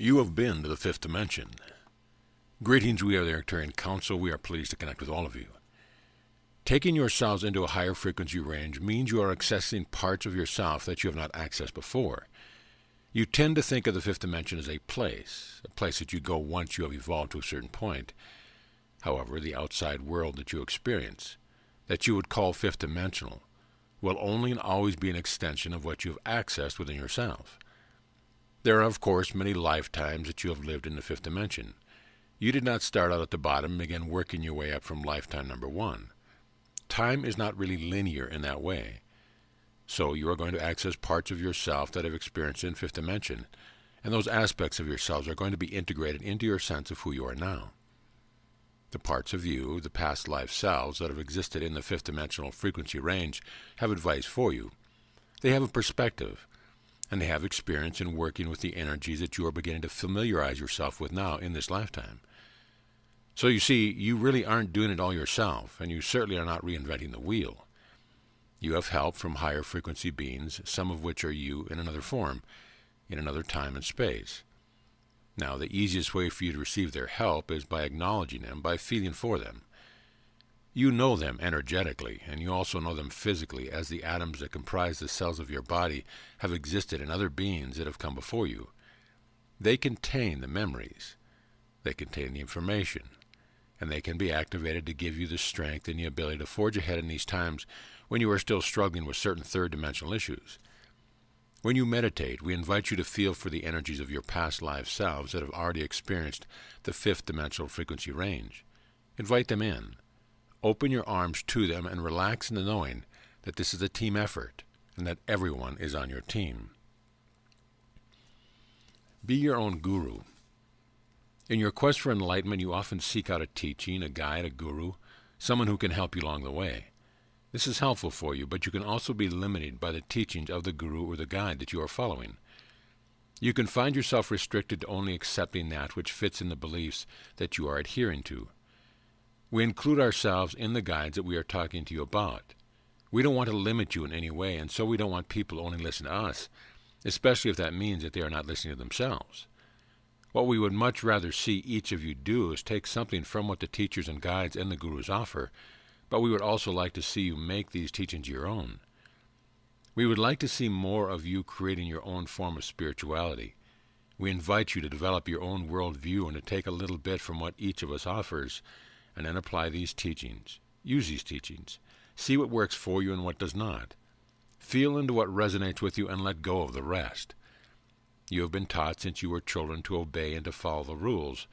You have been to the fifth dimension. Greetings, we are the Arcturian Council. We are pleased to connect with all of you. Taking yourselves into a higher frequency range means you are accessing parts of yourself that you have not accessed before. You tend to think of the fifth dimension as a place that you go once you have evolved to a certain point. However, the outside world that you experience, that you would call fifth dimensional, will only and always be an extension of what you have accessed within yourself. There are, of course, many lifetimes that you have lived in the fifth dimension. You did not start out at the bottom and begin working your way up from lifetime number one. Time is not really linear in that way. So you are going to access parts of yourself that have experienced in fifth dimension, and those aspects of yourselves are going to be integrated into your sense of who you are now. The parts of you, the past life selves that have existed in the fifth dimensional frequency range, have advice for you. They have a perspective, and they have experience in working with the energies that you are beginning to familiarize yourself with now in this lifetime. So you see, you really aren't doing it all yourself, and you certainly are not reinventing the wheel. You have help from higher frequency beings, some of which are you in another form, in another time and space. Now, the easiest way for you to receive their help is by acknowledging them, by feeling for them. You know them energetically, and you also know them physically, as the atoms that comprise the cells of your body have existed in other beings that have come before you. They contain the memories. They contain the information. And they can be activated to give you the strength and the ability to forge ahead in these times when you are still struggling with certain third-dimensional issues. When you meditate, we invite you to feel for the energies of your past life selves that have already experienced the fifth dimensional frequency range. Invite them in. Open your arms to them and relax in the knowing that this is a team effort and that everyone is on your team. Be your own guru. In your quest for enlightenment, you often seek out a teaching, a guide, a guru, someone who can help you along the way. This is helpful for you, but you can also be limited by the teachings of the guru or the guide that you are following. You can find yourself restricted to only accepting that which fits in the beliefs that you are adhering to. We include ourselves in the guides that we are talking to you about. We don't want to limit you in any way, and so we don't want people to only listen to us, especially if that means that they are not listening to themselves. What we would much rather see each of you do is take something from what the teachers and guides and the gurus offer, but we would also like to see you make these teachings your own. We would like to see more of you creating your own form of spirituality. We invite you to develop your own worldview and to take a little bit from what each of us offers, and then apply these teachings. Use these teachings. See what works for you and what does not. Feel into what resonates with you and let go of the rest. You have been taught since you were children to obey and to follow the rules,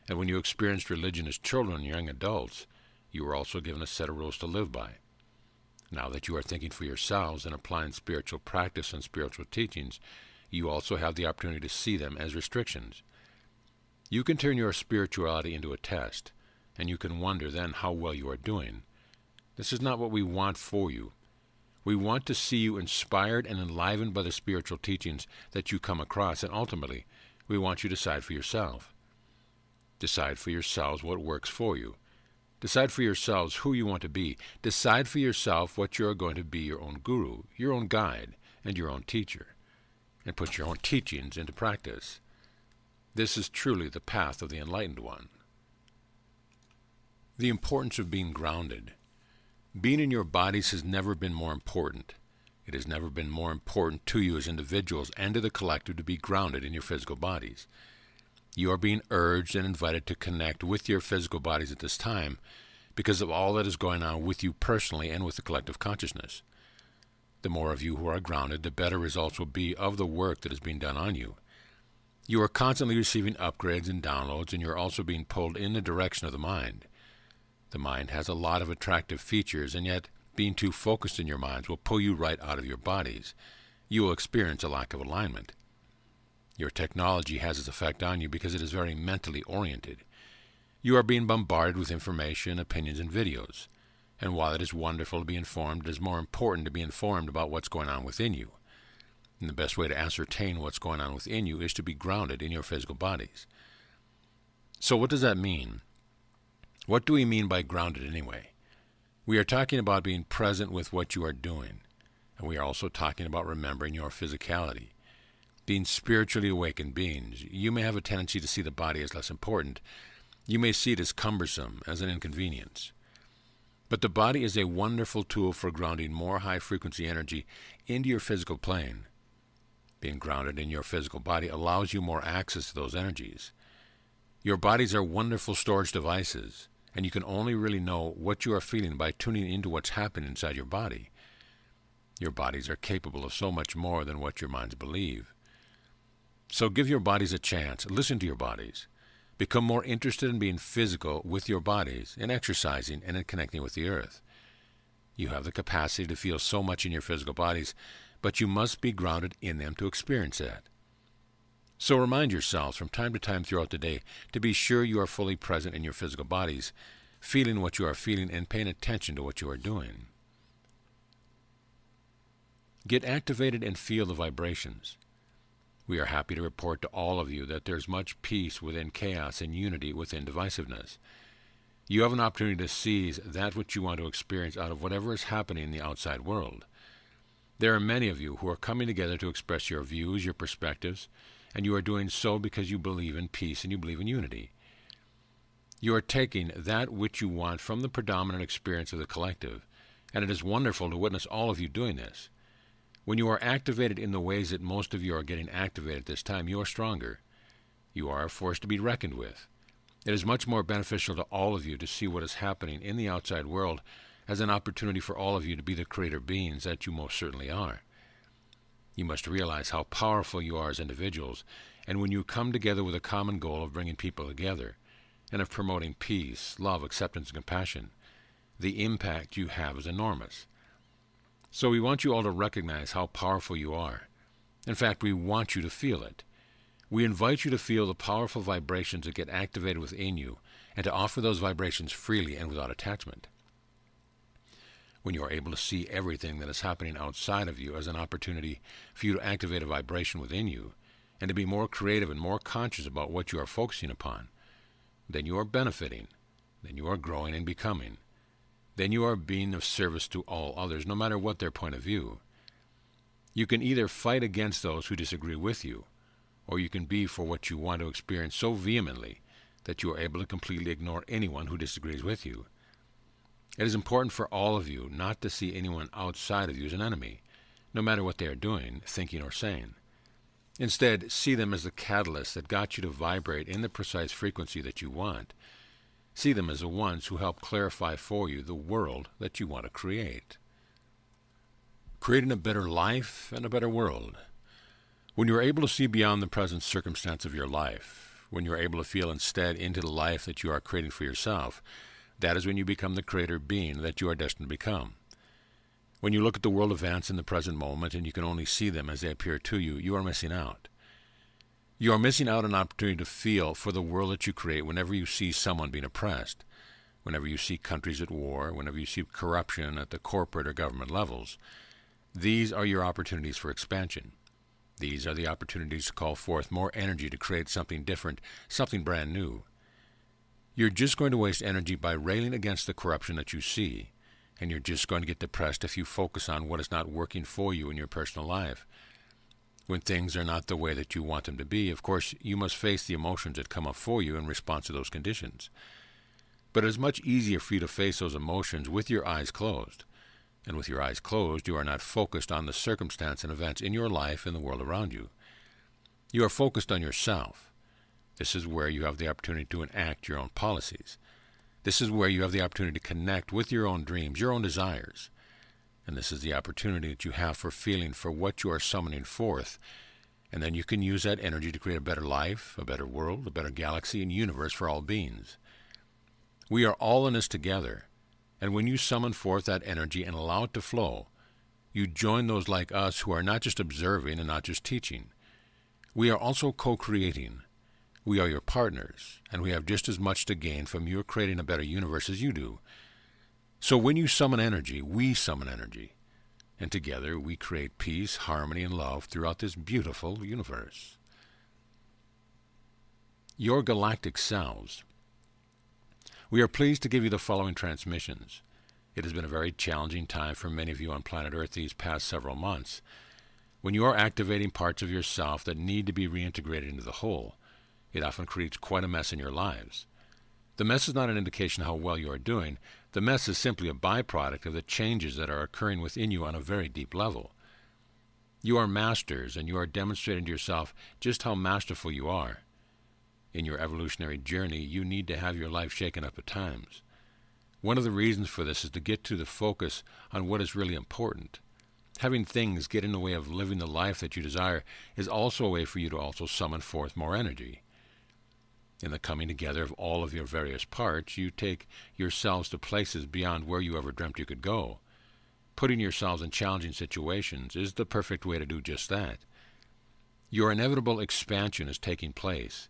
and when you experienced religion as children and young adults, you were also given a set of rules to live by. Now that you are thinking for yourselves and applying spiritual practice and spiritual teachings, you also have the opportunity to see them as restrictions. You can turn your spirituality into a test, and you can wonder then how well you are doing. This is not what we want for you. We want to see you inspired and enlivened by the spiritual teachings that you come across, and ultimately, we want you to decide for yourself. Decide for yourselves what works for you. Decide for yourselves who you want to be. Decide for yourself what you are going to be your own guru, your own guide, and your own teacher, and put your own teachings into practice. This is truly the path of the enlightened one. The importance of being grounded. Being in your bodies has never been more important. It has never been more important to you as individuals and to the collective to be grounded in your physical bodies. You are being urged and invited to connect with your physical bodies at this time because of all that is going on with you personally and with the collective consciousness. The more of you who are grounded, the better results will be of the work that is being done on you. You are constantly receiving upgrades and downloads, and you are also being pulled in the direction of the mind. The mind has a lot of attractive features, and yet being too focused in your minds will pull you right out of your bodies. You will experience a lack of alignment. Your technology has its effect on you because it is very mentally oriented. You are being bombarded with information, opinions, and videos. And while it is wonderful to be informed, it is more important to be informed about what's going on within you. And the best way to ascertain what's going on within you is to be grounded in your physical bodies. So what does that mean? What do we mean by grounded anyway? We are talking about being present with what you are doing, and we are also talking about remembering your physicality. Being spiritually awakened beings, you may have a tendency to see the body as less important. You may see it as cumbersome, as an inconvenience. But the body is a wonderful tool for grounding more high-frequency energy into your physical plane. Being grounded in your physical body allows you more access to those energies. Your bodies are wonderful storage devices, and you can only really know what you are feeling by tuning into what's happening inside your body. Your bodies are capable of so much more than what your minds believe. So give your bodies a chance. Listen to your bodies. Become more interested in being physical with your bodies, in exercising, and in connecting with the earth. You have the capacity to feel so much in your physical bodies, but you must be grounded in them to experience that. So remind yourselves from time to time throughout the day to be sure you are fully present in your physical bodies, feeling what you are feeling and paying attention to what you are doing. Get activated and feel the vibrations. We are happy to report to all of you that there's much peace within chaos and unity within divisiveness. You have an opportunity to seize that which you want to experience out of whatever is happening in the outside world. There are many of you who are coming together to express your views, your perspectives, and you are doing so because you believe in peace and you believe in unity. You are taking that which you want from the predominant experience of the collective, and it is wonderful to witness all of you doing this. When you are activated in the ways that most of you are getting activated at this time, you are stronger. You are a force to be reckoned with. It is much more beneficial to all of you to see what is happening in the outside world as an opportunity for all of you to be the creator beings that you most certainly are. You must realize how powerful you are as individuals, and when you come together with a common goal of bringing people together, and of promoting peace, love, acceptance, and compassion, the impact you have is enormous. So we want you all to recognize how powerful you are. In fact, we want you to feel it. We invite you to feel the powerful vibrations that get activated within you, and to offer those vibrations freely and without attachment. When you are able to see everything that is happening outside of you as an opportunity for you to activate a vibration within you, and to be more creative and more conscious about what you are focusing upon, then you are benefiting, then you are growing and becoming. Then you are being of service to all others, no matter what their point of view. You can either fight against those who disagree with you, or you can be for what you want to experience so vehemently that you are able to completely ignore anyone who disagrees with you. It is important for all of you not to see anyone outside of you as an enemy, no matter what they are doing, thinking, or saying. Instead, see them as the catalyst that got you to vibrate in the precise frequency that you want. See them as the ones who help clarify for you the world that you want to create. Creating a better life and a better world. When you are able to see beyond the present circumstance of your life, when you are able to feel instead into the life that you are creating for yourself, that is when you become the creator being that you are destined to become. When you look at the world events in the present moment and you can only see them as they appear to you, you are missing out. You are missing out on an opportunity to feel for the world that you create whenever you see someone being oppressed, whenever you see countries at war, whenever you see corruption at the corporate or government levels. These are your opportunities for expansion. These are the opportunities to call forth more energy to create something different, something brand new. You're just going to waste energy by railing against the corruption that you see, and you're just going to get depressed if you focus on what is not working for you in your personal life. When things are not the way that you want them to be, of course, you must face the emotions that come up for you in response to those conditions. But it is much easier for you to face those emotions with your eyes closed. And with your eyes closed, you are not focused on the circumstance and events in your life and the world around you. You are focused on yourself. This is where you have the opportunity to enact your own policies. This is where you have the opportunity to connect with your own dreams, your own desires. And this is the opportunity that you have for feeling for what you are summoning forth. And then you can use that energy to create a better life, a better world, a better galaxy and universe for all beings. We are all in this together. And when you summon forth that energy and allow it to flow, you join those like us who are not just observing and not just teaching. We are also co-creating. We are your partners, and we have just as much to gain from your creating a better universe as you do. So when you summon energy, we summon energy. And together we create peace, harmony, and love throughout this beautiful universe. Your galactic selves. We are pleased to give you the following transmissions. It has been a very challenging time for many of you on planet Earth these past several months. When you are activating parts of yourself that need to be reintegrated into the whole, it often creates quite a mess in your lives. The mess is not an indication of how well you are doing. The mess is simply a byproduct of the changes that are occurring within you on a very deep level. You are masters, and you are demonstrating to yourself just how masterful you are. In your evolutionary journey, you need to have your life shaken up at times. One of the reasons for this is to get to the focus on what is really important. Having things get in the way of living the life that you desire is also a way for you to also summon forth more energy. In the coming together of all of your various parts, you take yourselves to places beyond where you ever dreamt you could go. Putting yourselves in challenging situations is the perfect way to do just that. Your inevitable expansion is taking place.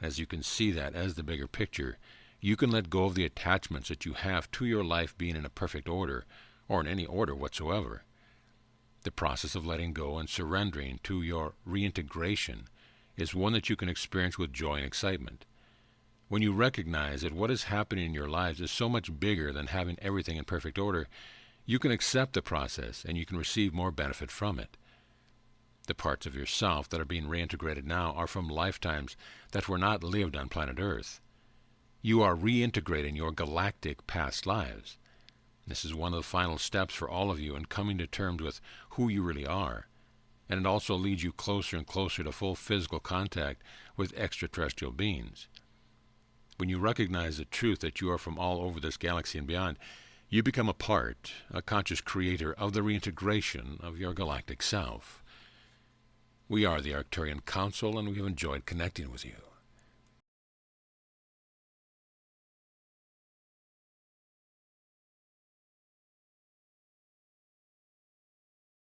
As you can see that as the bigger picture, you can let go of the attachments that you have to your life being in a perfect order, or in any order whatsoever. The process of letting go and surrendering to your reintegration is one that you can experience with joy and excitement. When you recognize that what is happening in your lives is so much bigger than having everything in perfect order, you can accept the process and you can receive more benefit from it. The parts of yourself that are being reintegrated now are from lifetimes that were not lived on planet Earth. You are reintegrating your galactic past lives. This is one of the final steps for all of you in coming to terms with who you really are, and it also leads you closer and closer to full physical contact with extraterrestrial beings. When you recognize the truth that you are from all over this galaxy and beyond, you become a part, a conscious creator of the reintegration of your galactic self. We are the Arcturian Council, and we have enjoyed connecting with you.